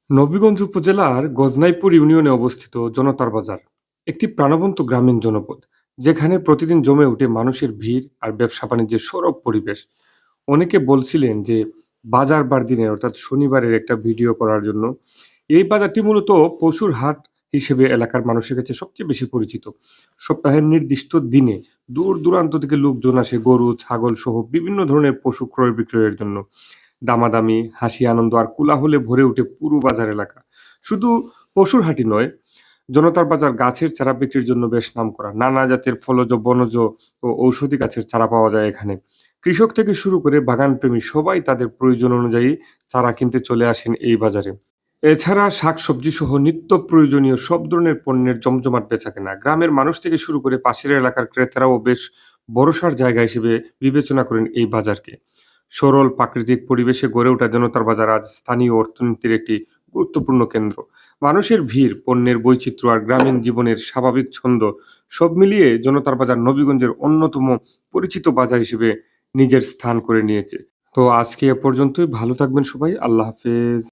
নবীগঞ্জ উপজেলার গজনাইপুর ইউনিয়নে অবস্থিত জনতার বাজার একটি প্রাণবন্ত গ্রামীণ জনপদ, যেখানে প্রতিদিন জমে ওঠে মানুষের ভিড় আর ব্যবসা বাণিজ্যের সরব পরিবেশ। অনেকে বলছিলেন যে বাজার বার দিনে অর্থাৎ শনিবারের একটা ভিডিও করার জন্য। এই বাজারটি মূলত পশুর হাট হিসেবে এলাকার মানুষের কাছে সবচেয়ে বেশি পরিচিত। সপ্তাহের নির্দিষ্ট দিনে দূর দূরান্ত থেকে লোকজন আসে গরু, ছাগল সহ বিভিন্ন ধরনের পশু ক্রয় বিক্রয়ের জন্য। দামাদামি, হাসি, আনন্দ আর কোলাহলে ভরে ওঠে পুরো বাজার এলাকা। শুধু পশুর হাটই নয়, জনতার বাজার গাছের চারা বিক্রির জন্য বেশ নামকরা। নানা জাতের ফলজ, বনজ ও ঔষধি গাছের চারা পাওয়া যায় এখানে। কৃষক থেকে শুরু করে বাগানপ্রেমী সবাই তাদের প্রয়োজন অনুযায়ী চারা কিনতে চলে আসেন এই বাজারে। এছাড়া শাকসবজি সহ নিত্য প্রয়োজনীয় সব ধরনের পণ্যের জমজমাট বেচাকেনা। গ্রামের মানুষ থেকে শুরু করে পাশের এলাকার ক্রেতারাও বেশ ভরসার জায়গা হিসেবে বিবেচনা করেন এই বাজারকে। সরল প্রাকৃতিক পরিবেশে গড়ে ওঠা জনতার বাজার আজ স্থানীয় অর্থনীতির একটি গুরুত্বপূর্ণ কেন্দ্র। মানুষের ভিড়, পণ্যের বৈচিত্র্য আর গ্রামীণ জীবনের স্বাভাবিক ছন্দ সব মিলিয়ে জনতার বাজার নবীগঞ্জের অন্যতম পরিচিত বাজার হিসেবে নিজের স্থান করে নিয়েছে। তো আজকে এ পর্যন্তই। ভালো থাকবেন সবাই। আল্লাহ হাফেজ।